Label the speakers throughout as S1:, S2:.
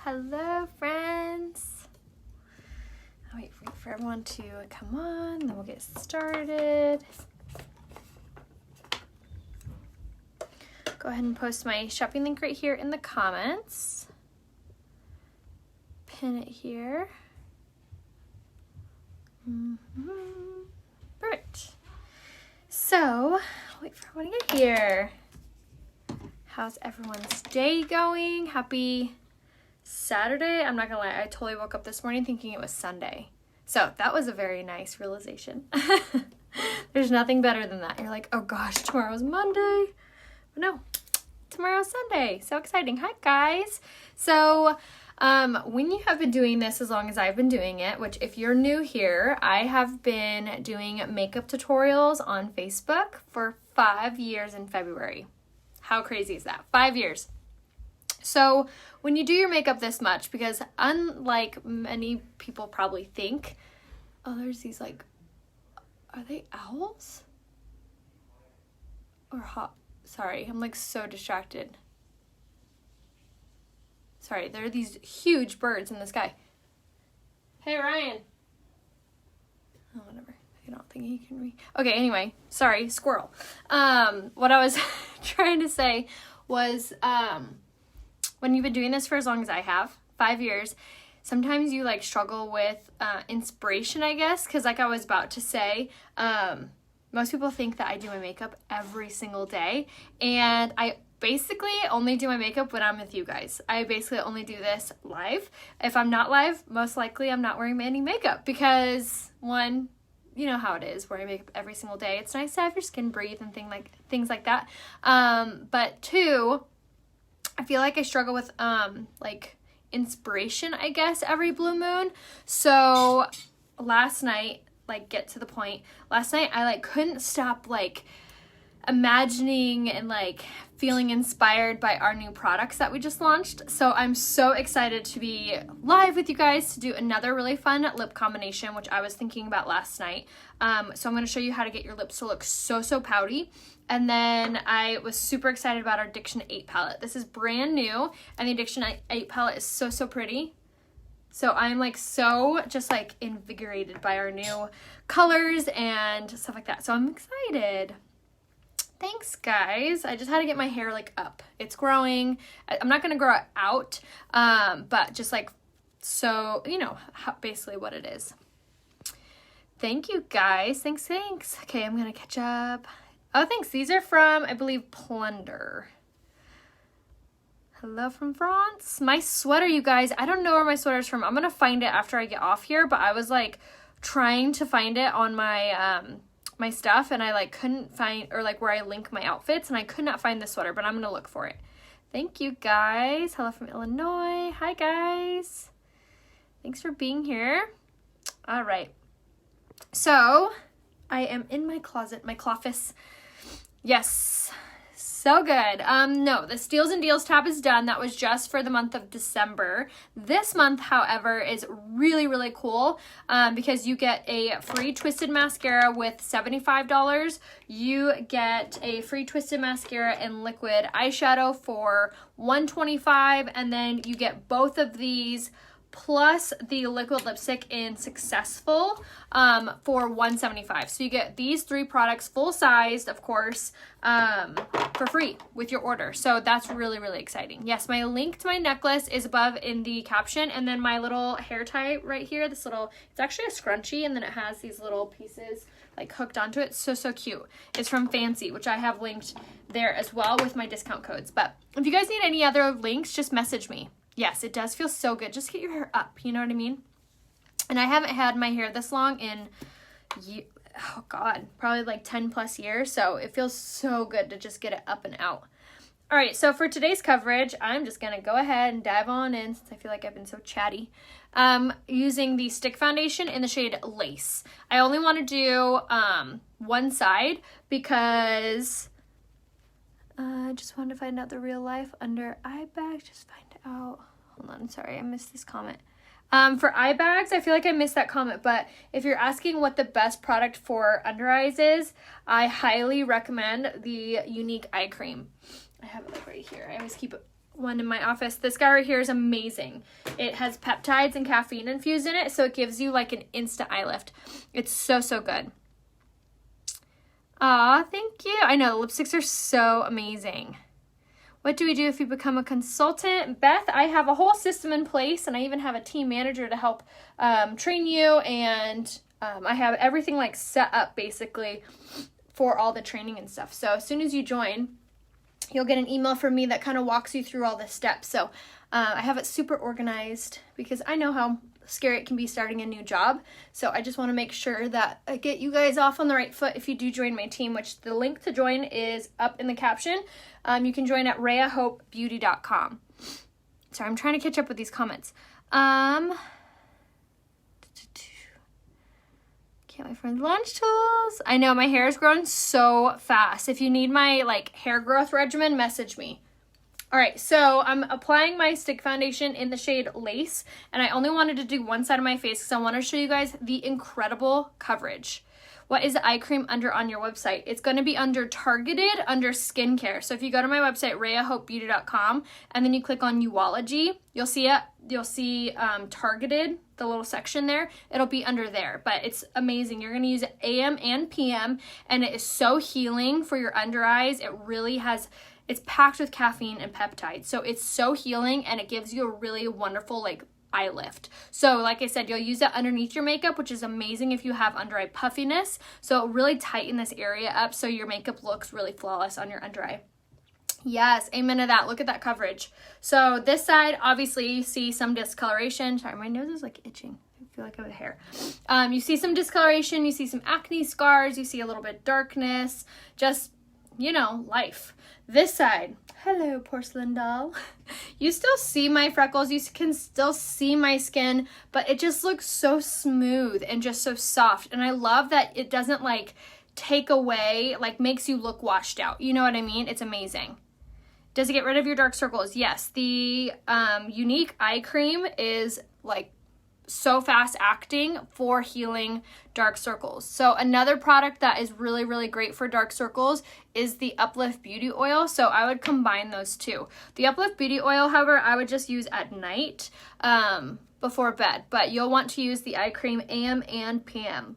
S1: Hello, friends. I'll wait for everyone to come on, then we'll get started. Go ahead and post my shopping link right here in the comments. Pin it here. Perfect. So, wait for everyone to get here. How's everyone's day going? Happy Saturday. I'm not gonna lie, I totally woke up this morning thinking it was Sunday. So that was a very nice realization. There's nothing better than that. You're like, oh gosh, tomorrow's Monday. But no, tomorrow's Sunday. So exciting. Hi guys. So when you have been doing this as long as I've been doing it, which if you're new here, I have been doing makeup tutorials on Facebook for 5 years in February. How crazy is that? 5 years. So when you do your makeup this much, because unlike many people probably think, oh, there's these like, are they owls? Or sorry, I'm like so distracted. Sorry, there are these huge birds in the sky. Hey, Ryan. Oh, whatever. I don't think he can read. Okay, anyway, sorry, squirrel. What I was trying to say was, when you've been doing this for as long as I have, 5 years, sometimes you like struggle with inspiration, I guess, because like I was about to say, most people think that I do my makeup every single day, and I basically only do my makeup when I'm with you guys. I basically only do this live. If I'm not live, most likely I'm not wearing any makeup because, one, you know how it is, wearing makeup every single day. It's nice to have your skin breathe and things like that. But two, I feel like I struggle with like inspiration, I guess, every blue moon. So last night, like get to the point, last night I like couldn't stop like imagining and like feeling inspired by our new products that we just launched. So I'm so excited to be live with you guys to do another really fun lip combination, which I was thinking about last night. So I'm going to show you how to get your lips to look so pouty. And then I was super excited about our Diction 8 palette. This is brand new, and the Diction 8 palette is so pretty. So I'm like so just like invigorated by our new colors and stuff like that. So I'm excited. Thanks, guys. I just had to get my hair like up. It's growing. I'm not going to grow it out, but just like, so, you know, basically what it is. Thank you, guys. Thanks. Okay, I'm going to catch up. Oh, thanks. These are from, I believe, Plunder. Hello from France. My sweater, you guys. I don't know where my sweater's from. I'm going to find it after I get off here, but I was like trying to find it on my, my stuff, and I like couldn't find, or like where I link my outfits, and I could not find the sweater, but I'm going to look for it. Thank you, guys. Hello from Illinois. Hi, guys. Thanks for being here. All right. So I am in my closet, my cloffice. Yes, so good. No, the Steals and Deals tab is done. That was just for the month of December. This month, however, is really cool because you get a free Twisted Mascara with $75. You get a free Twisted Mascara and liquid eyeshadow for $125, and then you get both of these plus the liquid lipstick in Successful for $175. So you get these 3 products full-sized, of course, for free with your order. So that's really exciting. Yes, my link to my necklace is above in the caption, and then my little hair tie right here, this little, it's actually a scrunchie, and then it has these little pieces like hooked onto it. So cute. It's from Fancy, which I have linked there as well with my discount codes. But if you guys need any other links, just message me. Yes, it does feel so good. Just get your hair up, you know what I mean? And I haven't had my hair this long in, oh God, probably like 10 plus years. So it feels so good to just get it up and out. All right, so for today's coverage, I'm just going to go ahead and dive on in since I feel like I've been so chatty. Using the stick foundation in the shade Lace. I only want to do one side because I just wanted to find out the real life under eye bag. Just find out. Hold on, sorry, I missed this comment. For eye bags, I feel like I missed that comment, but if you're asking what the best product for under eyes is, I highly recommend the Younique Eye Cream. I have it like right here. I always keep it one in my office. This guy right here is amazing. It has peptides and caffeine infused in it, so it gives you like an instant eye lift. It's so, so good. Aw, thank you. I know, the lipsticks are so amazing. What do we do if you become a consultant? Beth, I have a whole system in place, and I even have a team manager to help train you, and I have everything like set up basically for all the training and stuff. So as soon as you join, you'll get an email from me that kind of walks you through all the steps. So I have it super organized because I know how scary it can be starting a new job. So I just want to make sure that I get you guys off on the right foot if you do join my team, which the link to join is up in the caption. You can join at RheaHopeBeauty.com. Sorry, I'm trying to catch up with these comments. Can't wait for lunch tools. I know my hair is growing so fast. If you need my like hair growth regimen, message me. All right, so I'm applying my stick foundation in the shade Lace, and I only wanted to do one side of my face because I want to show you guys the incredible coverage. What is the eye cream under on your website? It's going to be under Targeted, under Skincare. So if you go to my website, RheaHopeBeauty.com, and then you click on Uology, you'll see it. You'll see Targeted, the little section there. It'll be under there, but it's amazing. You're going to use it AM and PM, and it is so healing for your under eyes. It really has... It's packed with caffeine and peptides, so it's so healing, and it gives you a really wonderful like eye lift. So like I said, you'll use it underneath your makeup, which is amazing if you have under eye puffiness. So it'll really tighten this area up so your makeup looks really flawless on your under eye. Yes, amen to that. Look at that coverage. So this side, obviously you see some discoloration. Sorry, my nose is like itching. I feel like I have hair. You see some discoloration, you see some acne scars, you see a little bit darkness, just, you know, life. This side, hello porcelain doll. You still see my freckles, you can still see my skin, but it just looks so smooth and just so soft. And I love that it doesn't like take away, like makes you look washed out. You know what I mean? It's amazing. Does it get rid of your dark circles? Yes. The Unique Eye Cream is like so fast acting for healing dark circles. So another product that is really, really great for dark circles is the Uplift Beauty Oil. So I would combine those two. The Uplift Beauty Oil, however, I would just use at night before bed, but you'll want to use the eye cream AM and PM.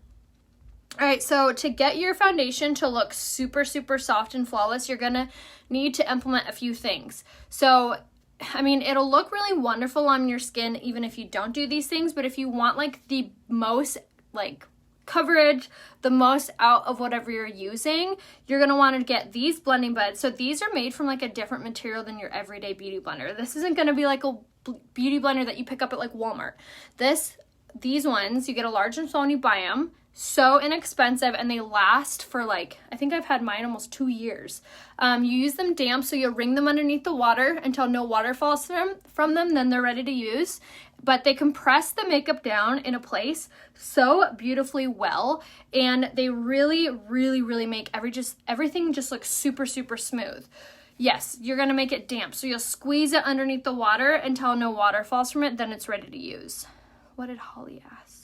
S1: All right, so to get your foundation to look super, super soft and flawless, you're gonna need to implement a few things. So I mean, it'll look really wonderful on your skin even if you don't do these things, but if you want like the most like coverage, the most out of whatever you're using, you're going to want to get these blending buds. So these are made from like a different material than your everyday beauty blender. This isn't going to be like a beauty blender that you pick up at like Walmart. These ones, you get a large and small when you buy them. So inexpensive, and they last for like, I think I've had mine almost 2 years. You use them damp, so you'll wring them underneath the water until no water falls from them, then they're ready to use. But they compress the makeup down in a place so beautifully well, and they really, really, really make everything just look super, super smooth. Yes, you're gonna make it damp, so you'll squeeze it underneath the water until no water falls from it, then it's ready to use. What did Holly ask?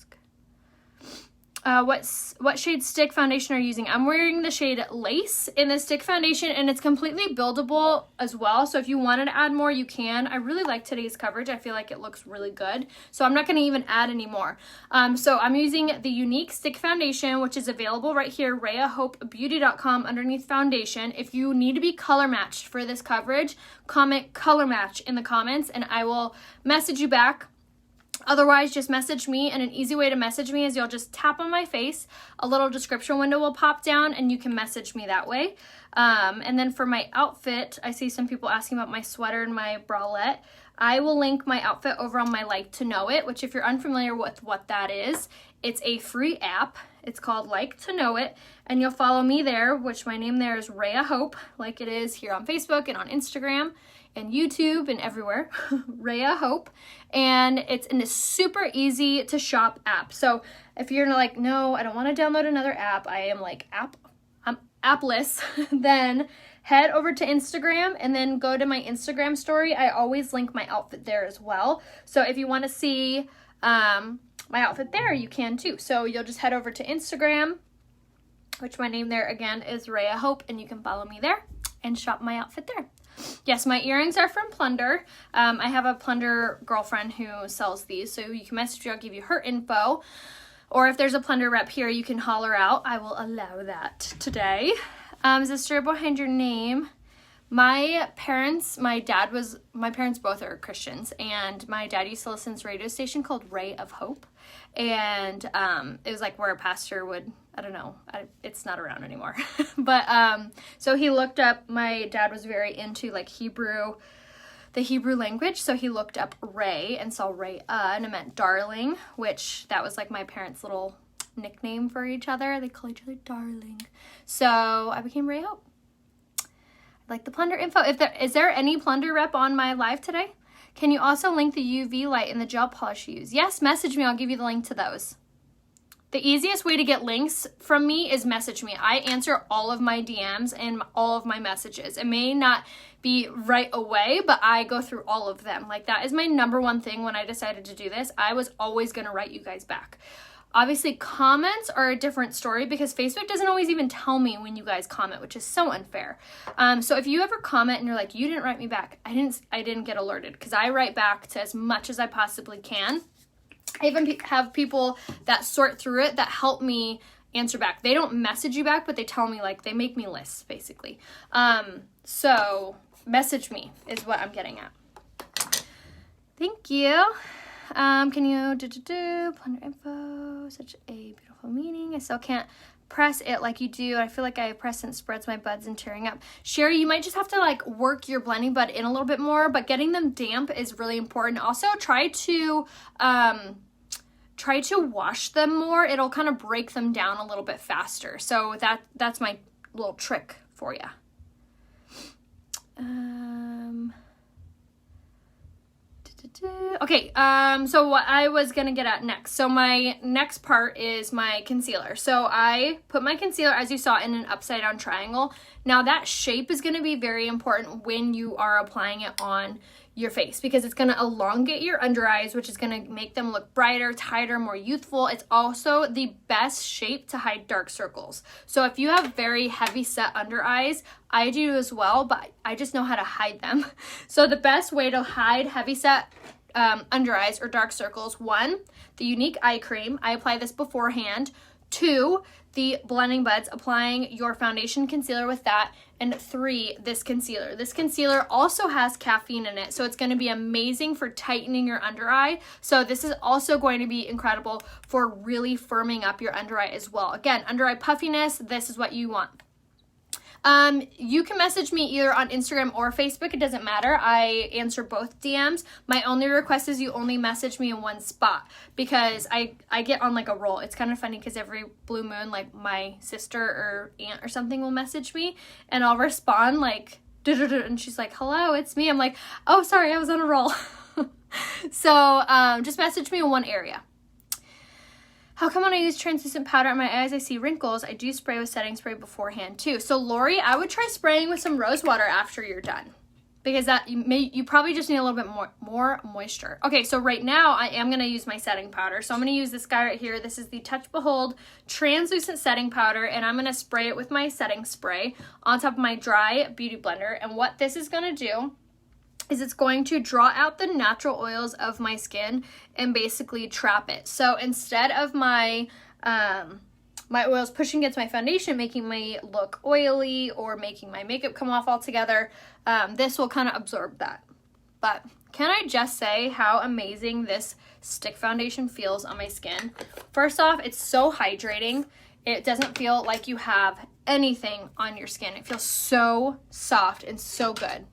S1: What shade stick foundation are you using? I'm wearing the shade Lace in the stick foundation, and it's completely buildable as well. So if you wanted to add more, you can. I really like today's coverage. I feel like it looks really good. So I'm not going to even add any more. So I'm using the Unique Stick Foundation, which is available right here, RheaHopeBeauty.com underneath foundation. If you need to be color matched for this coverage, comment color match in the comments, and I will message you back. Otherwise, just message me, and an easy way to message me is you'll just tap on my face, a little description window will pop down, and you can message me that way. And then for my outfit, I see some people asking about my sweater and my bralette. I will link my outfit over on my Like to Know It, which if you're unfamiliar with what that is, it's a free app. It's called Like to Know It, and you'll follow me there, which my name there is Rhea Hope, like it is here on Facebook and on Instagram and YouTube and everywhere, Rhea Hope. And it's in a super easy to shop app. So if you're like, no, I don't want to download another app, I am like I'm appless, then head over to Instagram and then go to my Instagram story. I always link my outfit there as well. So if you want to see my outfit there, you can too. So you'll just head over to Instagram, which my name there again is Rhea Hope, and you can follow me there and shop my outfit there. Yes, my earrings are from Plunder. I have a Plunder girlfriend who sells these, so you can message her. I'll give you her info. Or if there's a Plunder rep here, you can holler out. I will allow that today. Is the story behind your name? My parents both are Christians, and my dad used to listen to this radio station called Ray of Hope. And it was like where a pastor would, I don't know, it's not around anymore. But so he looked up, my dad was very into like the Hebrew language. So he looked up Ray and saw Ray and it meant darling, which that was like my parents' little nickname for each other. They call each other darling. So I became Ray Hope. Like the Plunder info. Is there any Plunder rep on my live today? Can you also link the UV light and the gel polish you use? Yes, message me. I'll give you the link to those. The easiest way to get links from me is message me. I answer all of my DMs and all of my messages. It may not be right away, but I go through all of them. Like that is my number one thing when I decided to do this. I was always going to write you guys back. Obviously, comments are a different story because Facebook doesn't always even tell me when you guys comment, which is so unfair. So if you ever comment and you're like, you didn't write me back, I didn't get alerted because I write back to as much as I possibly can. I even have people that sort through it that help me answer back. They don't message you back, but they tell me, like, they make me lists, basically. So message me is what I'm getting at. Thank you. Can you Plunder info, such a beautiful meaning. I still can't press it like you do. I feel like I press and spreads my buds and tearing up. Sherry, you might just have to like work your blending bud in a little bit more, but getting them damp is really important. Also try to wash them more. It'll kind of break them down a little bit faster. So that's my little trick for you. Okay, so what I was gonna get at next. So my next part is my concealer. So I put my concealer, as you saw, in an upside down triangle. Now that shape is gonna be very important when you are applying it on your face because it's gonna elongate your under eyes, which is gonna make them look brighter, tighter, more youthful. It's also the best shape to hide dark circles. So if you have very heavy set under eyes, I do as well, but I just know how to hide them. So the best way to hide heavy set under eyes or dark circles, 1, the Unique Eye Cream. I apply this beforehand. 2, the blending buds, applying your foundation concealer with that. And 3, this concealer. This concealer also has caffeine in it, so it's going to be amazing for tightening your under eye. So this is also going to be incredible for really firming up your under eye as well. Again, under eye puffiness, this is what you want. You can message me either on Instagram or Facebook. It doesn't matter. I answer both DMs. My only request is you only message me in one spot because I get on like a roll. It's kind of funny because every blue moon, like my sister or aunt or something will message me and I'll respond like, and she's like, hello, it's me. I'm like, oh, sorry, I was on a roll. So just message me in one area. How come when I use translucent powder on my eyes, I see wrinkles? I do spray with setting spray beforehand too. So Lori, I would try spraying with some rose water after you're done because that you probably just need a little bit more moisture. Okay, so right now I am going to use my setting powder. So I'm going to use this guy right here. This is the Touch Behold translucent setting powder, and I'm going to spray it with my setting spray on top of my dry beauty blender. And what this is going to do is it's going to draw out the natural oils of my skin and basically trap it. So instead of my my oils pushing against my foundation, making me look oily or making my makeup come off altogether, this will kind of absorb that. But can I just say how amazing this stick foundation feels on my skin? First off, it's so hydrating. It doesn't feel like you have anything on your skin. It feels so soft and so good.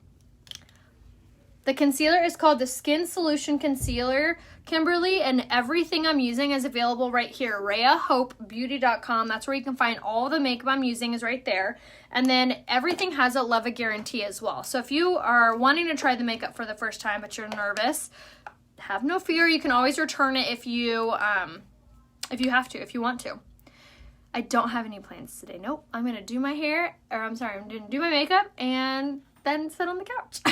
S1: The concealer is called the Skin Solution Concealer, Kimberly, and everything I'm using is available right here, RheaHopeBeauty.com. That's where you can find all the makeup I'm using is right there. And then everything has a Love It guarantee as well. So if you are wanting to try the makeup for the first time but you're nervous, have no fear. You can always return it if you have to, if you want to. I don't have any plans today. Nope. I'm going to do my hair, I'm going to do my makeup and then sit on the couch.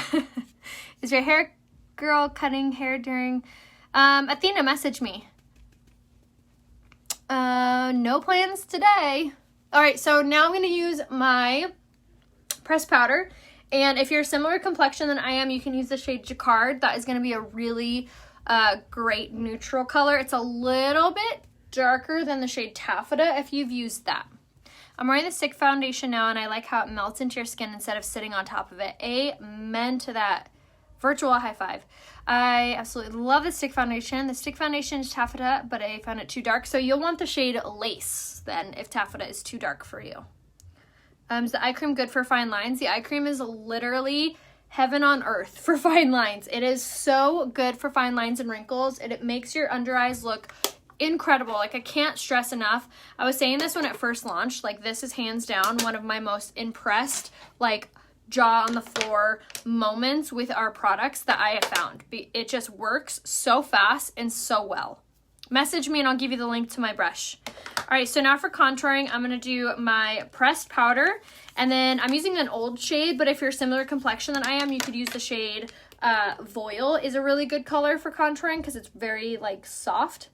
S1: Is your hair girl cutting hair during... Athena, message me. No plans today. All right, so now I'm going to use my pressed powder. And if you're a similar complexion than I am, you can use the shade Jacquard. That is going to be a really great neutral color. It's a little bit darker than the shade Taffeta if you've used that. I'm wearing the stick foundation now, and I like how it melts into your skin instead of sitting on top of it. Amen to that. Virtual high five. I absolutely love the stick foundation. The stick foundation is Taffeta, but I found it too dark. So you'll want the shade Lace then if Taffeta is too dark for you. Is the eye cream good for fine lines? The eye cream is literally heaven on earth for fine lines. It is so good for fine lines and wrinkles, and it makes your under eyes look incredible. Like, I can't stress enough. I was saying this when it first launched. Like, this is hands down one of my most impressed, like, jaw on the floor moments with our products that I have found. It just works so fast and so well. Message me and I'll give you the link to my brush. All right, so now for contouring, I'm going to do my pressed powder. And then I'm using an old shade, but if you're a similar complexion than I am, you could use the shade Voile is a really good color for contouring because it's very, like, soft.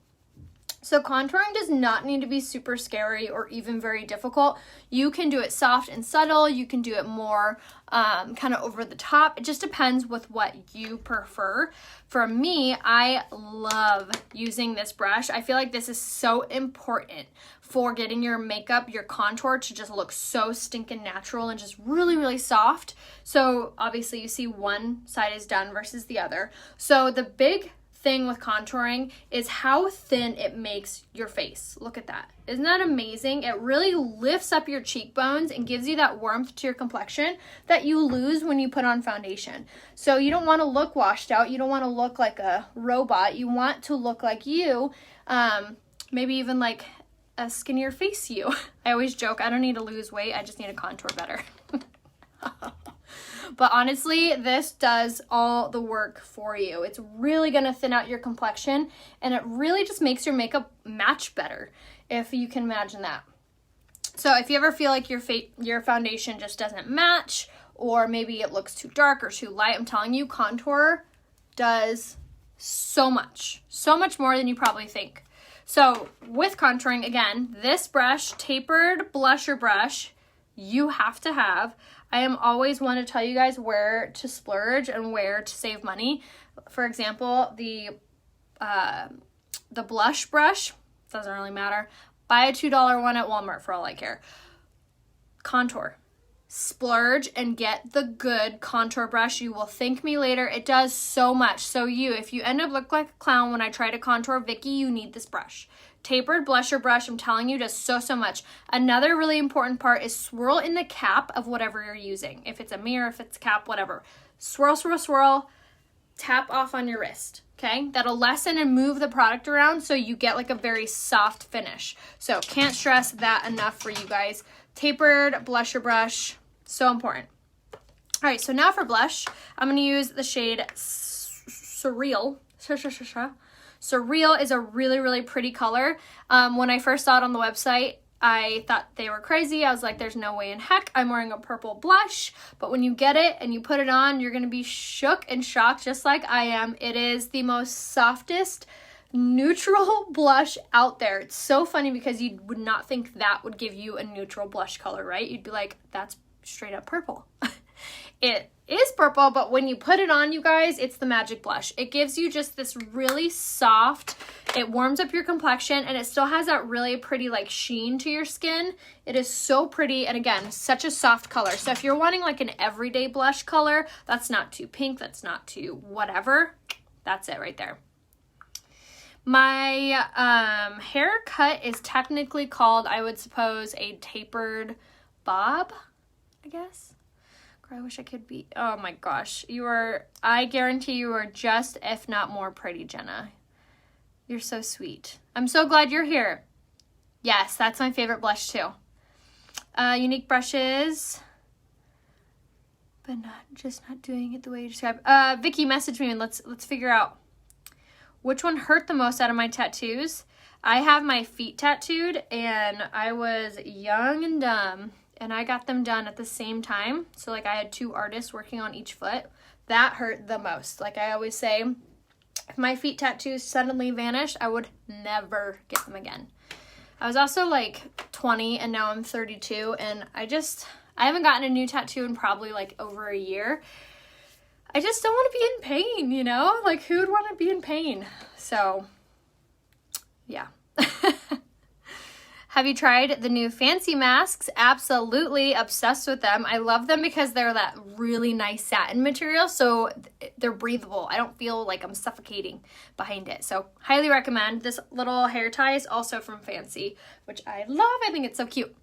S1: So contouring does not need to be super scary or even very difficult. You can do it soft and subtle. You can do it more kind of over the top. It just depends with what you prefer. For me, I love using this brush. I feel like this is so important for getting your makeup, your contour to just look so stinking natural and just really, really soft. So obviously you see one side is done versus the other. So the big thing with contouring is how thin it makes your face. Look at that. Isn't that amazing? It really lifts up your cheekbones and gives you that warmth to your complexion that you lose when you put on foundation. So you don't want to look washed out. You don't want to look like a robot. You want to look like you, maybe even like a skinnier face you. I always joke, I don't need to lose weight. I just need to contour better. But honestly, this does all the work for you. It's really going to thin out your complexion, and it really just makes your makeup match better, if you can imagine that. So if you ever feel like your foundation just doesn't match, or maybe it looks too dark or too light, I'm telling you, contour does so much more than you probably think. So with contouring, again, this brush, tapered blusher brush, you have to have. I am always one to tell you guys where to splurge and where to save money. For example, the blush brush, doesn't really matter. Buy a $2 one at Walmart for all I care. Contour. Splurge and get the good contour brush. You will thank me later. It does so much. So if you end up looking like a clown when I try to contour Vicky, you need this brush. Tapered blusher brush, I'm telling you, does so much. Another really important part is swirl in the cap of whatever you're using. If it's a mirror, if it's a cap, whatever. Swirl, swirl, swirl. Tap off on your wrist, okay? That'll lessen and move the product around so you get like a very soft finish. So can't stress that enough for you guys. Tapered blusher brush, so important. All right, so now for blush, I'm going to use the shade Surreal. Surreal is a really, really pretty color. When I first saw it on the website, I thought they were crazy. I was like, there's no way in heck I'm wearing a purple blush. But when you get it and you put it on, you're going to be shook and shocked just like I am. It is the most softest neutral blush out there. It's so funny because you would not think that would give you a neutral blush color, right? You'd be like, that's straight up purple. It is purple, but when you put it on, you guys, it's the magic blush. It gives you just this really soft, it warms up your complexion, and it still has that really pretty like sheen to your skin. It is so pretty, and again, such a soft color. So if you're wanting like an everyday blush color, that's not too pink, that's not too whatever, that's it right there. My haircut is technically called, I would suppose, a tapered bob, I guess. I wish I could be, oh my gosh. I guarantee you are just, if not more pretty, Jenna. You're so sweet. I'm so glad you're here. Yes, that's my favorite blush too. Unique brushes, but not doing it the way you described. Vicky, message me and let's figure out which one hurt the most out of my tattoos. I have my feet tattooed, and I was young and dumb, and I got them done at the same time. So like I had 2 artists working on each foot. That hurt the most. Like I always say, if my feet tattoos suddenly vanished, I would never get them again. I was also like 20 and now I'm 32, and I I haven't gotten a new tattoo in probably like over a year. I just don't want to be in pain, you know? Like, who would want to be in pain? So, yeah. Have you tried the new Fancy masks? Absolutely obsessed with them. I love them because they're that really nice satin material, so they're breathable. I don't feel like I'm suffocating behind it. So highly recommend. This little hair tie is also from Fancy, which I love. I think it's so cute.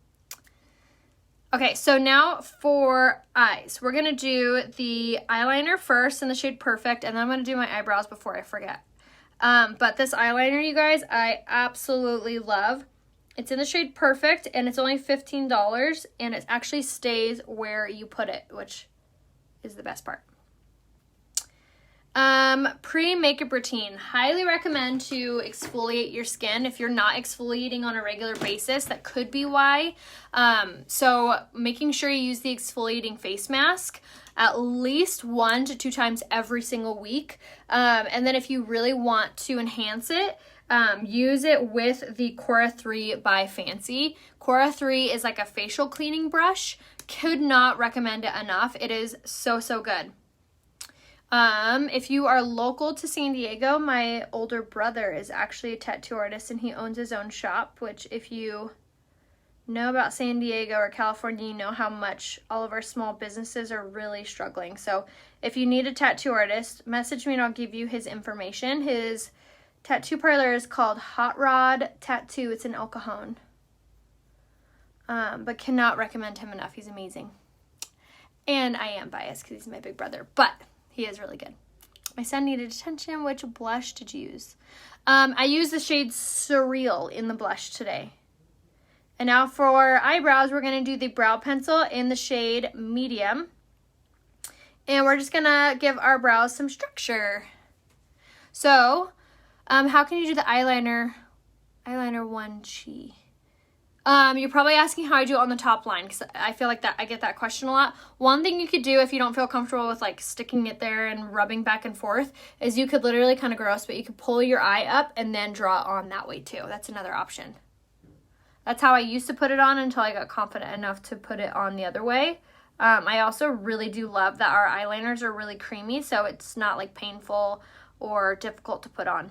S1: Okay, so now for eyes. We're going to do the eyeliner first in the shade Perfect, and then I'm going to do my eyebrows before I forget. But this eyeliner, you guys, I absolutely love. It's in the shade Perfect, and it's only $15, and it actually stays where you put it, which is the best part. Pre-makeup routine. Highly recommend to exfoliate your skin. If you're not exfoliating on a regular basis, that could be why. So making sure you use the exfoliating face mask at least 1 to 2 times every single week. And then if you really want to enhance it, use it with the Cora 3 by Fancy. Cora 3 is like a facial cleaning brush. Could not recommend it enough. It is so, so good. If you are local to San Diego, my older brother is actually a tattoo artist and he owns his own shop, which if you know about San Diego or California, you know how much all of our small businesses are really struggling. So if you need a tattoo artist, message me and I'll give you his information. His tattoo parlor is called Hot Rod Tattoo. It's in El Cajon. But cannot recommend him enough. He's amazing. And I am biased because he's my big brother, but he is really good. My son needed attention. Which blush did you use? I used the shade Surreal in the blush today. And now for eyebrows, we're going to do the brow pencil in the shade Medium. And we're just going to give our brows some structure. So, how can you do the eyeliner? Eyeliner 1G. You're probably asking how I do it on the top line because I feel like that I get that question a lot. One thing you could do if you don't feel comfortable with like sticking it there and rubbing back and forth is you could literally kind of gross, but you could pull your eye up and then draw it on that way too. That's another option. That's how I used to put it on until I got confident enough to put it on the other way. I also really do love that our eyeliners are really creamy, so it's not like painful or difficult to put on.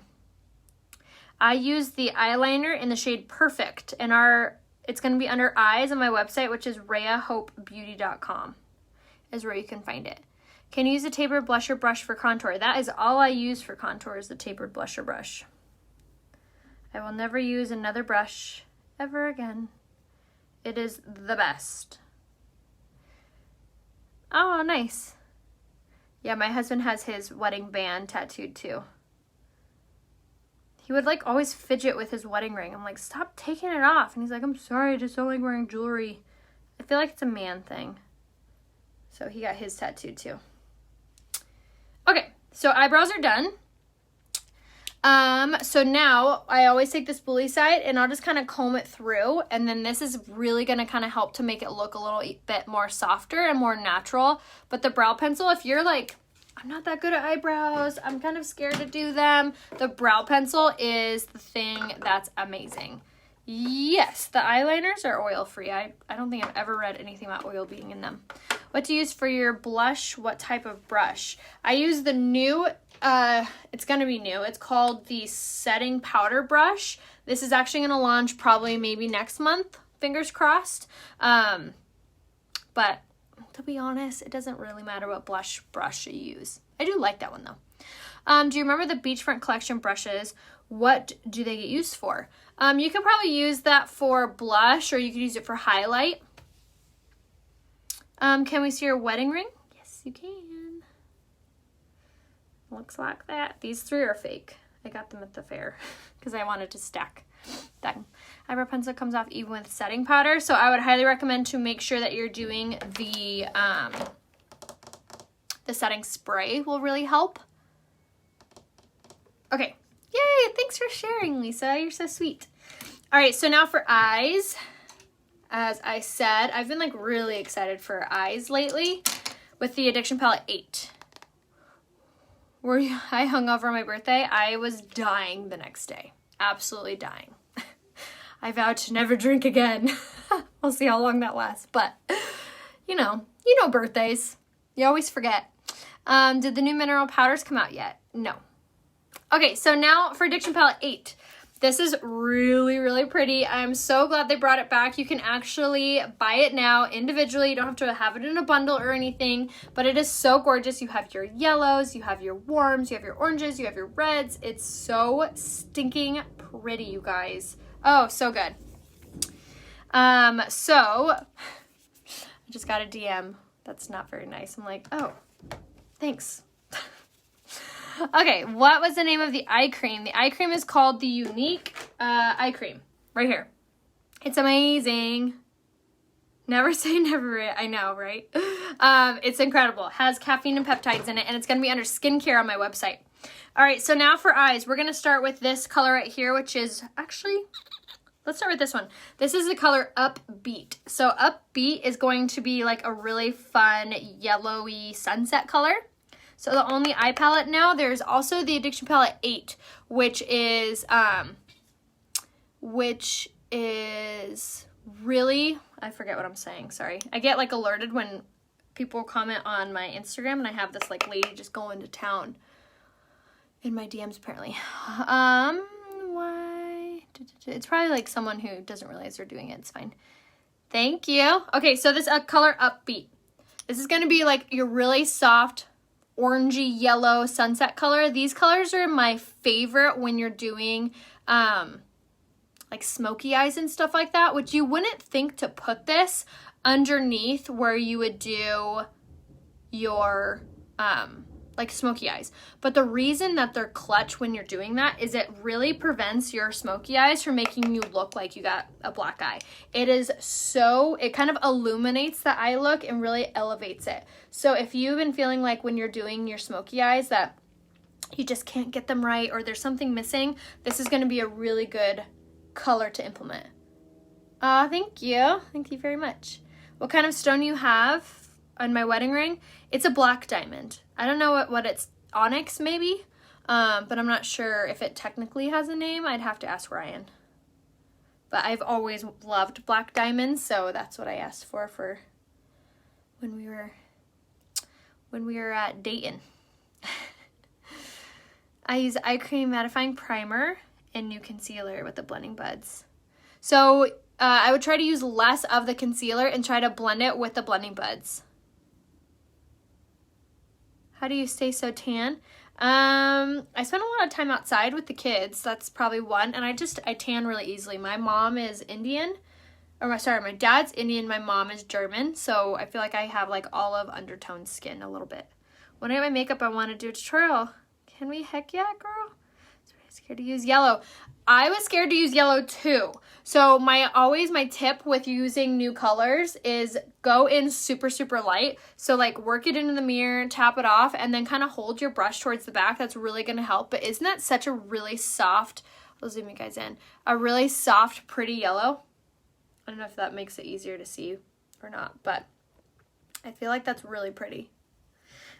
S1: I use the eyeliner in the shade Perfect, and it's going to be under eyes on my website, which is RheaHopeBeauty.com is where you can find it. Can you use a tapered blusher brush for contour? That is all I use for contour is the tapered blusher brush. I will never use another brush ever again. It is the best. Oh, nice. Yeah, my husband has his wedding band tattooed too. He would like always fidget with his wedding ring. I'm like, stop taking it off. And he's like, I'm sorry, I just don't like wearing jewelry. I feel like it's a man thing. So he got his tattooed too. Okay, so eyebrows are done. So now I always take this spoolie side and I'll just kind of comb it through. And then this is really going to kind of help to make it look a little bit more softer and more natural. But the brow pencil, if you're like, I'm not that good at eyebrows, I'm kind of scared to do them, the brow pencil is the thing that's amazing. Yes, the eyeliners are oil-free. I don't think I've ever read anything about oil being in them. What to use for your blush? What type of brush? I use the new, it's going to be new. It's called the Setting Powder Brush. This is actually going to launch probably maybe next month, fingers crossed. But to be honest, it doesn't really matter what blush brush you use. I do like that one though. Do you remember the Beachfront Collection brushes? What do they get used for? You could probably use that for blush or you could use it for highlight. Can we see your wedding ring? Yes, you can. Looks like that. These 3 are fake. I got them at the fair because I wanted to stack them. Eyebrow pencil comes off even with setting powder, so I would highly recommend to make sure that you're doing the setting spray will really help. Okay, yay, thanks for sharing, Lisa, you're so sweet. All right, so now for eyes. As I said, I've been like really excited for eyes lately with the Addiction Palette 8. I hung over on my birthday. I was dying the next day, absolutely dying. I vowed to never drink again. We'll see how long that lasts, but You know birthdays. You always forget. Did the new mineral powders come out yet? No. Okay, so now for Addiction Palette 8. This is really, really pretty. I'm so glad they brought it back. You can actually buy it now individually. You don't have to have it in a bundle or anything, but it is so gorgeous. You have your yellows, you have your warms, you have your oranges, you have your reds. It's so stinking pretty, you guys. Oh, so good. So I just got a DM. That's not very nice. I'm like, oh, thanks. Okay, what was the name of the eye cream? The eye cream is called the Unique Eye Cream. Right here. It's amazing. Never say never. I know, right? It's incredible. It has caffeine and peptides in it, and it's going to be under skincare on my website. All right, so now for eyes, we're going to start with this color right here, which is actually, let's start with this one. This is the color Upbeat. So Upbeat is going to be like a really fun yellowy sunset color. So the only eye palette now, there's also the Addiction Palette 8, which is really, I forget what I'm saying, sorry. I get like alerted when people comment on my Instagram, and I have this like lady just going to town in my DMs apparently. Why? It's probably like someone who doesn't realize they're doing it. It's fine. Thank you. Okay, so this color Upbeat. This is going to be like your really soft, orangey yellow sunset color. These colors are my favorite when you're doing like smoky eyes and stuff like that, which you wouldn't think to put this underneath where you would do your like smoky eyes. But the reason that they're clutch when you're doing that is it really prevents your smoky eyes from making you look like you got a black eye. It kind of illuminates the eye look and really elevates it. So if you've been feeling like when you're doing your smoky eyes that you just can't get them right or there's something missing, this is going to be a really good color to implement. Thank you. Thank you very much. What kind of stone you have on my wedding ring? It's a black diamond. I don't know what it's, onyx maybe, but I'm not sure if it technically has a name. I'd have to ask Ryan. But I've always loved black diamonds, so that's what I asked for when we were at Dayton. I use eye cream mattifying primer and new concealer with the blending buds. So I would try to use less of the concealer and try to blend it with the blending buds. How do you stay so tan? I spend a lot of time outside with the kids. That's probably one. And I tan really easily. My mom is Indian. My dad's Indian. My mom is German. So I feel like I have like olive undertone skin a little bit. When I get my makeup, I want to do a tutorial. Can we? Heck yeah, girl. Scared to use yellow. I was scared to use yellow too. So my tip with using new colors is go in super, super light. So like work it into the mirror, tap it off, and then kind of hold your brush towards the back. That's really going to help. But isn't that such a really soft, I'll zoom you guys in, a really soft, pretty yellow? I don't know if that makes it easier to see or not, but I feel like that's really pretty.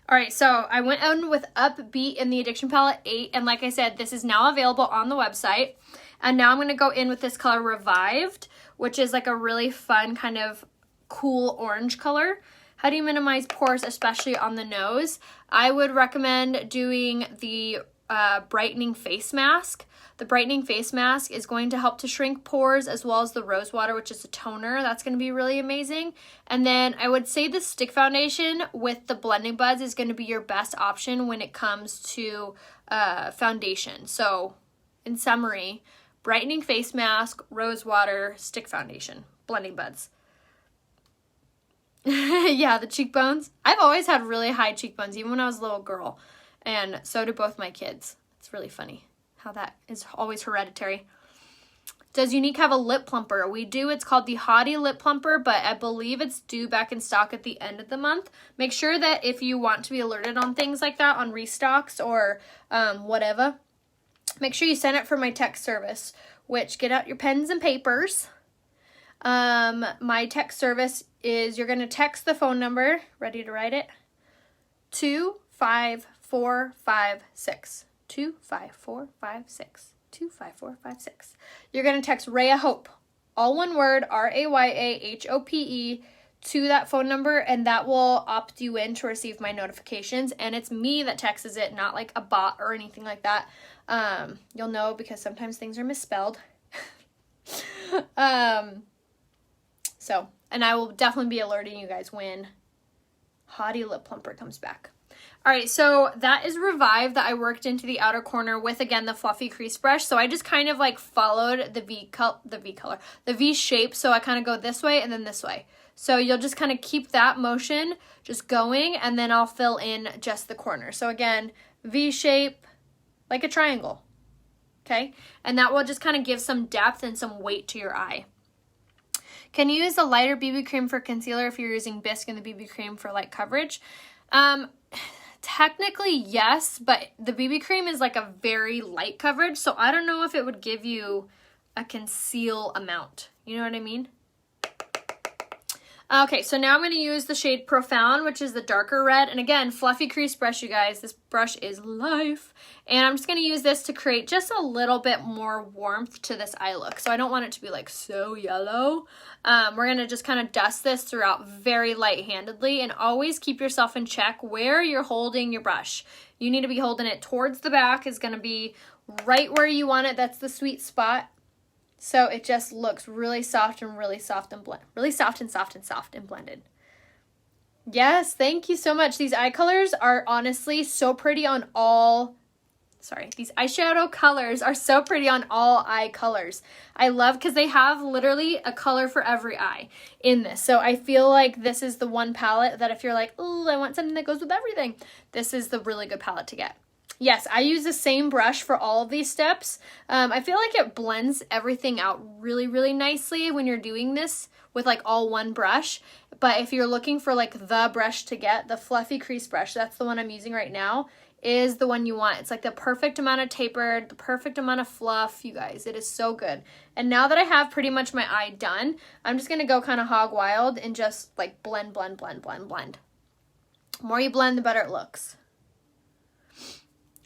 S1: All right, so I went in with Upbeat in the Addiction Palette 8, and like I said, this is now available on the website. And now I'm going to go in with this color Revived, which is like a really fun kind of cool orange color. How do you minimize pores, especially on the nose? I would recommend doing the brightening face mask. The brightening face mask is going to help to shrink pores, as well as the rose water, which is a toner. That's going to be really amazing. And then I would say the stick foundation with the blending buds is going to be your best option when it comes to foundation. So in summary, brightening face mask, rose water, stick foundation, blending buds. Yeah, the cheekbones. I've always had really high cheekbones, even when I was a little girl. And so do both my kids. It's really funny how that is always hereditary. Does Unique have a lip plumper? We do. It's called the Haughty Lip Plumper, but I believe it's due back in stock at the end of the month. Make sure that if you want to be alerted on things like that, on restocks or whatever, make sure you sign up for my text service, which get out your pens and papers. My text service is, you're going to text the phone number, ready to write it, 25456. 25456. 25456. You're going to text Raya Hope, all one word, RAYAHOPE, to that phone number, and that will opt you in to receive my notifications. And it's me that texts it, not like a bot or anything like that. You'll know because sometimes things are misspelled. So, and I will definitely be alerting you guys when Hottie Lip Plumper comes back. All right, so that is Revive that I worked into the outer corner with, again, the fluffy crease brush. So I just kind of like followed the V shape. So I kind of go this way and then this way. So you'll just kind of keep that motion just going, and then I'll fill in just the corner. So again, V shape, like a triangle, okay? And that will just kind of give some depth and some weight to your eye. Can you use a lighter BB cream for concealer if you're using Bisque and the BB cream for light coverage? Technically, yes, but the BB cream is like a very light coverage, so I don't know if it would give you a conceal amount. You know what I mean? Okay, so now I'm going to use the shade Profound, which is the darker red. And again, fluffy crease brush, you guys. This brush is life. And I'm just going to use this to create just a little bit more warmth to this eye look. So I don't want it to be like so yellow. We're going to just kind of dust this throughout very light-handedly, and always keep yourself in check where you're holding your brush. You need to be holding it towards the back. Is going to be right where you want it. That's the sweet spot. So it just looks really soft and soft and blended. Yes, thank you so much. These eye colors are honestly so pretty on all, these eyeshadow colors are so pretty on all eye colors. I love because they have literally a color for every eye in this. So I feel like this is the one palette that if you're like, oh, I want something that goes with everything, this is the really good palette to get. Yes, I use the same brush for all of these steps. I feel like it blends everything out really, really nicely when you're doing this with like all one brush. But if you're looking for like the brush to get, the fluffy crease brush, that's the one I'm using right now, is the one you want. It's like the perfect amount of tapered, the perfect amount of fluff, you guys. It is so good. And now that I have pretty much my eye done, I'm just going to go kind of hog wild and just like blend. The more you blend, the better it looks.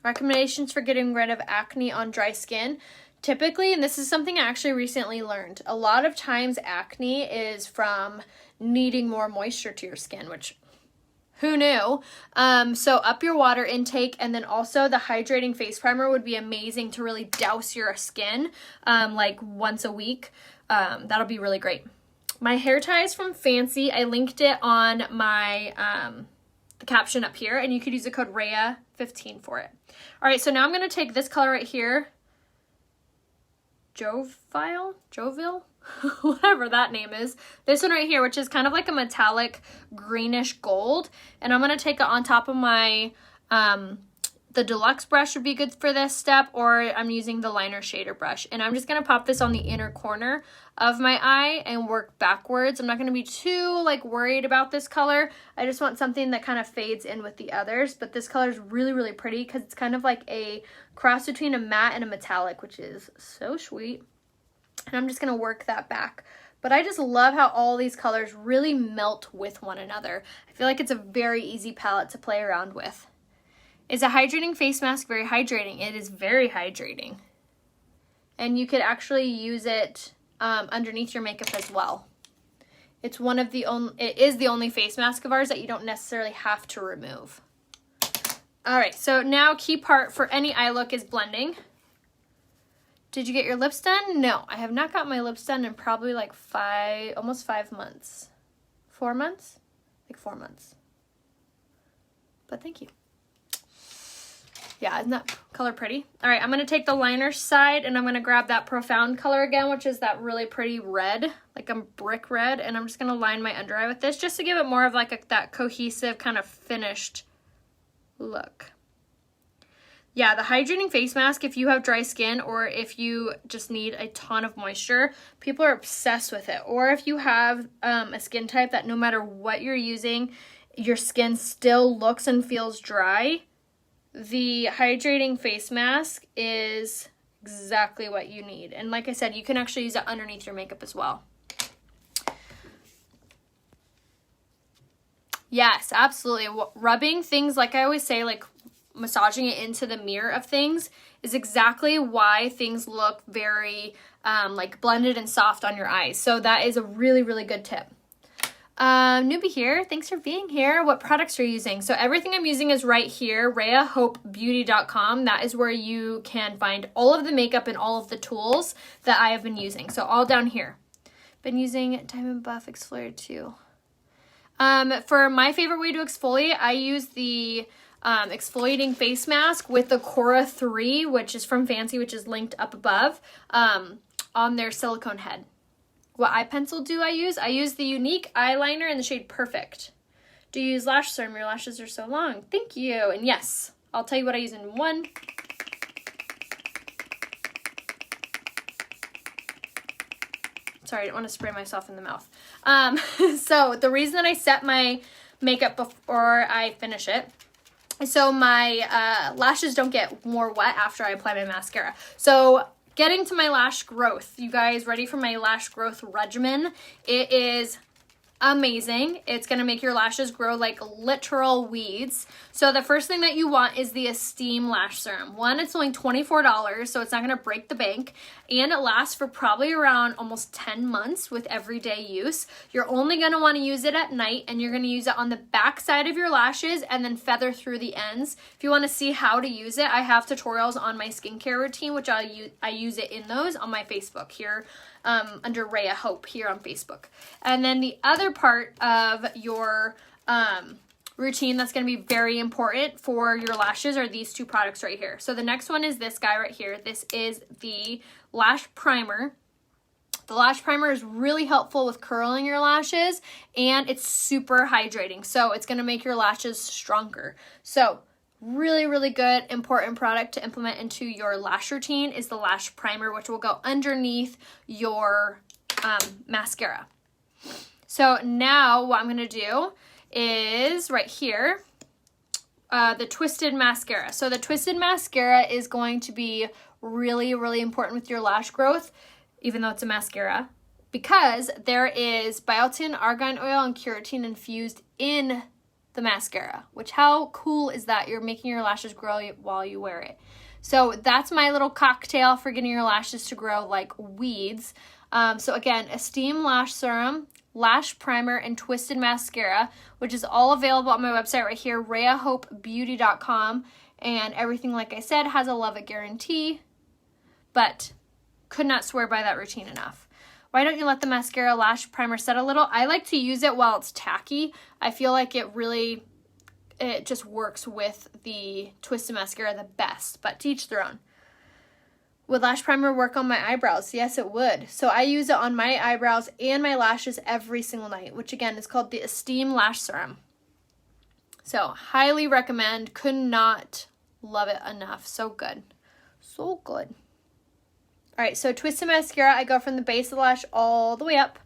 S1: Recommendations for getting rid of acne on dry skin. Typically, and this is something I actually recently learned, a lot of times acne is from needing more moisture to your skin, which who knew? So up your water intake, and then also the hydrating face primer would be amazing to really douse your skin like once a week. That'll be really great. My hair tie is from Fancy. I linked it on my the caption up here, and you could use the code RHEA15 for it. All right, so now I'm going to take this color right here, Jovial, whatever that name is. This one right here, which is kind of like a metallic greenish gold, and I'm going to take it on top of my, the deluxe brush would be good for this step, or I'm using the liner shader brush, and I'm just going to pop this on the inner corner of my eye and work backwards. I'm not going to be too like worried about this color. I just want something that kind of fades in with the others, but this color is really, really pretty because it's kind of like a cross between a matte and a metallic, which is so sweet. And I'm just going to work that back. But I just love how all these colors really melt with one another. I feel like it's a very easy palette to play around with. Is a hydrating face mask very hydrating? It is very hydrating. And you could actually use it underneath your makeup as well. It is the only face mask of ours that you don't necessarily have to remove. All right, so now key part for any eye look is blending. Did you get your lips done? No, I have not got my lips done in probably like almost 5 months. 4 months? Like 4 months. But thank you. Yeah, isn't that color pretty? All right, I'm going to take the liner side and I'm going to grab that Profound color again, which is that really pretty red, like a brick red. And I'm just going to line my under eye with this just to give it more of like that cohesive kind of finished look. Yeah, the hydrating face mask, if you have dry skin or if you just need a ton of moisture, people are obsessed with it. Or if you have a skin type that no matter what you're using, your skin still looks and feels dry, the hydrating face mask is exactly what you need. And like I said, you can actually use it underneath your makeup as well. Yes, absolutely. Rubbing things, like I always say, like massaging it into the mirror of things is exactly why things look very like blended and soft on your eyes. So that is a really, really good tip. Newbie here. Thanks for being here. What products are you using? So everything I'm using is right here, RheaHopeBeauty.com. That is where you can find all of the makeup and all of the tools that I have been using. So all down here. Been using Diamond Buff Exfoliator too. For my favorite way to exfoliate, I use the exfoliating face mask with the Cora 3, which is from Fancy, which is linked up above, on their silicone head. What eye pencil do I use? I use the Unique eyeliner in the shade Perfect. Do you use lash serum? Your lashes are so long. Thank you. And yes, I'll tell you what I use in one. Sorry, I didn't want to spray myself in the mouth. So the reason that I set my makeup before I finish it is so my lashes don't get more wet after I apply my mascara. So getting to my lash growth, you guys ready for my lash growth regimen? It is amazing. It's going to make your lashes grow like literal weeds. So the first thing that you want is the Esteem Lash Serum. One, it's only $24, so it's not going to break the bank, and it lasts for probably around almost 10 months with everyday use. You're only going to want to use it at night, and you're going to use it on the back side of your lashes and then feather through the ends. If you want to see how to use it, I have tutorials on my skincare routine, which I use it in those on my Facebook here. Under Rhea Hope here on Facebook. And then the other part of your routine that's going to be very important for your lashes are these two products right here. So the next one is this guy right here. This is the Lash Primer. The Lash Primer is really helpful with curling your lashes, and it's super hydrating. So it's going to make your lashes stronger. So really, really good, important product to implement into your lash routine is the Lash Primer, which will go underneath your mascara. So now what I'm going to do is right here, the Twisted Mascara. So the Twisted Mascara is going to be really, really important with your lash growth, even though it's a mascara, because there is biotin, argan oil, and keratin infused in the mascara, which how cool is that? You're making your lashes grow while you wear it. So that's my little cocktail for getting your lashes to grow like weeds. So again, Esteem Lash Serum, Lash Primer, and Twisted Mascara, which is all available on my website right here, RheaHopeBeauty.com. And everything, like I said, has a love it guarantee, but could not swear by that routine enough. Why don't you let the mascara lash primer set a little? I like to use it while it's tacky. I feel like it just works with the Twisted Mascara the best, but to each their own. Would lash primer work on my eyebrows? Yes, it would. So I use it on my eyebrows and my lashes every single night, which again is called the Esteem Lash Serum. So highly recommend. Could not love it enough. So good. So good. All right, so Twisted Mascara, I go from the base of the lash all the way up,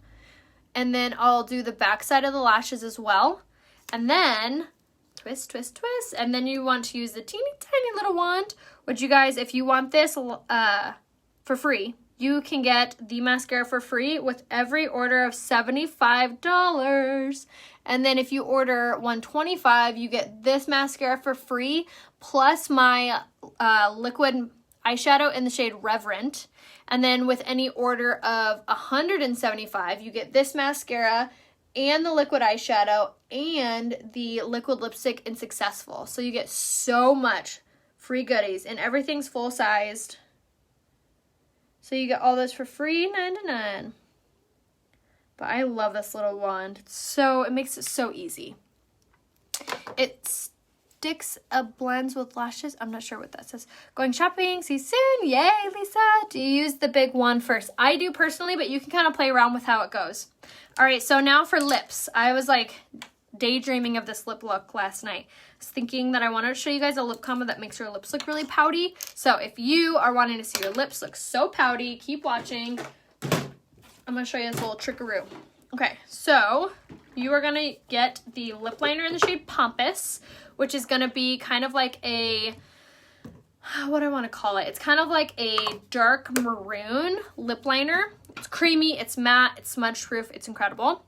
S1: and then I'll do the back side of the lashes as well, and then twist, twist, twist, and then you want to use the teeny tiny little wand, which you guys, if you want this for free, you can get the mascara for free with every order of $75. And then if you order $125, you get this mascara for free, plus my liquid eyeshadow in the shade Reverent. And then with any order of $175, you get this mascara and the liquid eyeshadow and the liquid lipstick in Successful. So you get so much free goodies, and everything's full-sized. So you get all those for free, $9.99. But I love this little wand. It makes it so easy. It's sticks blends with lashes. I'm not sure what that says. Going shopping, see you soon. Yay, Lisa. Do you use the big wand first? I do personally, but you can kind of play around with how it goes. All right, so now for lips. I was like daydreaming of this lip look last night. I was thinking that I wanted to show you guys a lip combo that makes your lips look really pouty. So if you are wanting to see your lips look so pouty, keep watching. I'm going to show you this little trickaroo. Okay, so you are going to get the lip liner in the shade Pompous, which is going to be kind of like a, what do I want to call it? It's kind of like a dark maroon lip liner. It's creamy, it's matte, it's smudge proof, it's incredible.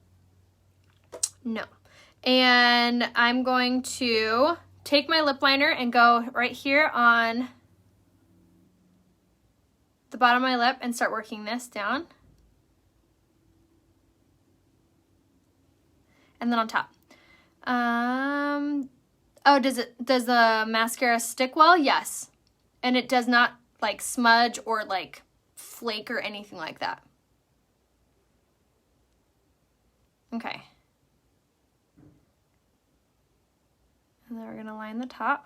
S1: No. And I'm going to take my lip liner and go right here on the bottom of my lip and start working this down. And then on top. Oh, does the mascara stick well? Yes. And it does not like smudge or like flake or anything like that. Okay. And then we're gonna line the top.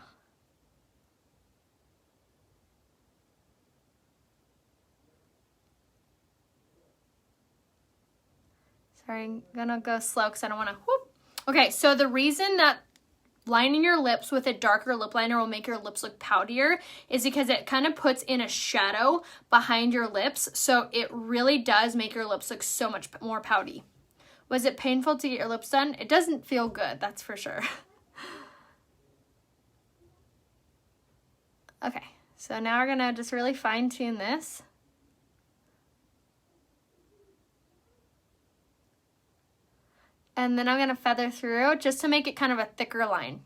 S1: Sorry, I'm gonna go slow because I don't wanna whoop. Okay, so the reason that lining your lips with a darker lip liner will make your lips look poutier is because it kind of puts in a shadow behind your lips. So it really does make your lips look so much more pouty. Was it painful to get your lips done? It doesn't feel good, that's for sure. Okay, so now we're gonna just really fine tune this. And then I'm going to feather through just to make it kind of a thicker line.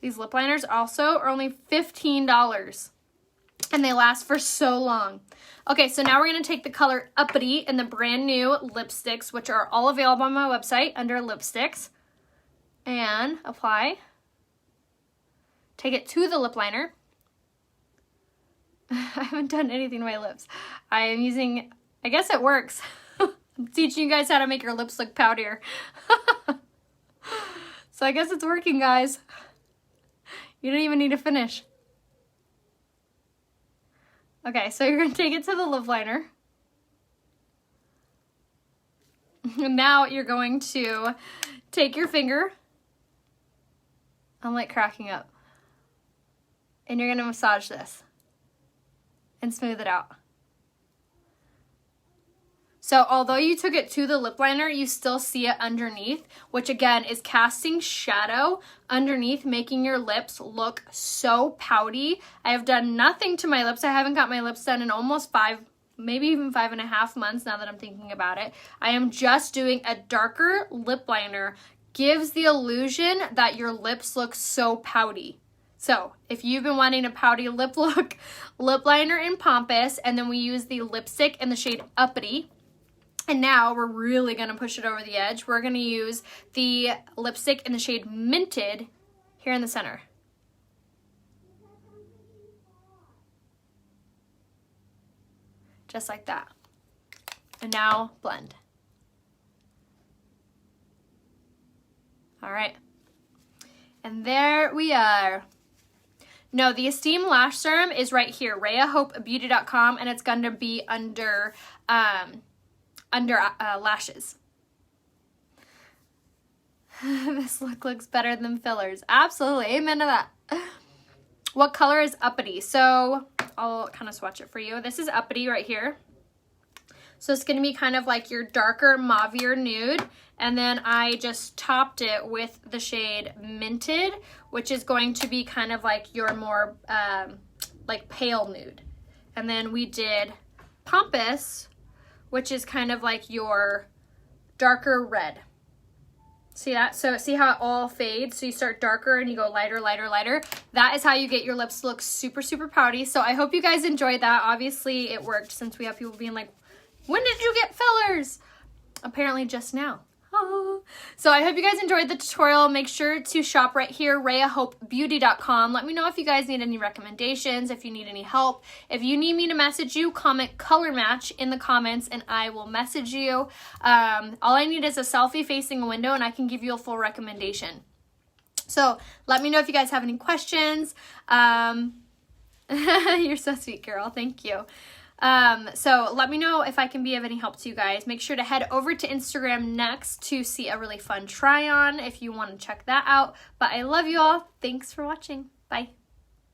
S1: These lip liners also are only $15 and they last for so long. Okay, so now we're going to take the color Uppity in the brand new lipsticks, which are all available on my website under lipsticks, and apply. Take it to the lip liner. I haven't done anything to my lips. I am using, I guess it works. I'm teaching you guys how to make your lips look poutier. So I guess it's working, guys. You don't even need to finish. Okay, so you're gonna take it to the lip liner. And now you're going to take your finger. I'm like cracking up. And you're gonna massage this and smooth it out. So although you took it to the lip liner, you still see it underneath, which again is casting shadow underneath, making your lips look so pouty. I have done nothing to my lips. I haven't got my lips done in almost 5, maybe even 5.5 months now that I'm thinking about it. I am just doing a darker lip liner. Gives the illusion that your lips look so pouty. So if you've been wanting a pouty lip look, lip liner in Pompous, and then we use the lipstick in the shade Uppity. And now we're really gonna push it over the edge. We're gonna use the lipstick in the shade Minted here in the center. Just like that. And now blend. All right. And there we are. No, the Esteem Lash Serum is right here, RheaHopeBeauty.com, and it's going to be under lashes. This look looks better than fillers. Absolutely, amen to that. What color is Uppity? So I'll kind of swatch it for you. This is Uppity right here. So it's going to be kind of like your darker mauvier nude. And then I just topped it with the shade Minted, which is going to be kind of like your more like pale nude. And then we did Pompous, which is kind of like your darker red. See that? So see how it all fades? So you start darker and you go lighter, lighter, lighter. That is how you get your lips to look super, super pouty. So I hope you guys enjoyed that. Obviously it worked, since we have people being like, when did you get fillers? Apparently just now. Oh. So I hope you guys enjoyed the tutorial. Make sure to shop right here, RheaHopeBeauty.com. Let me know if you guys need any recommendations, if you need any help. If you need me to message you, comment color match in the comments and I will message you. All I need is a selfie facing a window and I can give you a full recommendation. So let me know if you guys have any questions. You're so sweet, girl. Thank you. So let me know if I can be of any help to you guys. Make sure to head over to Instagram next to see a really fun try on if you want to check that out. But I love you all. Thanks for watching. Bye.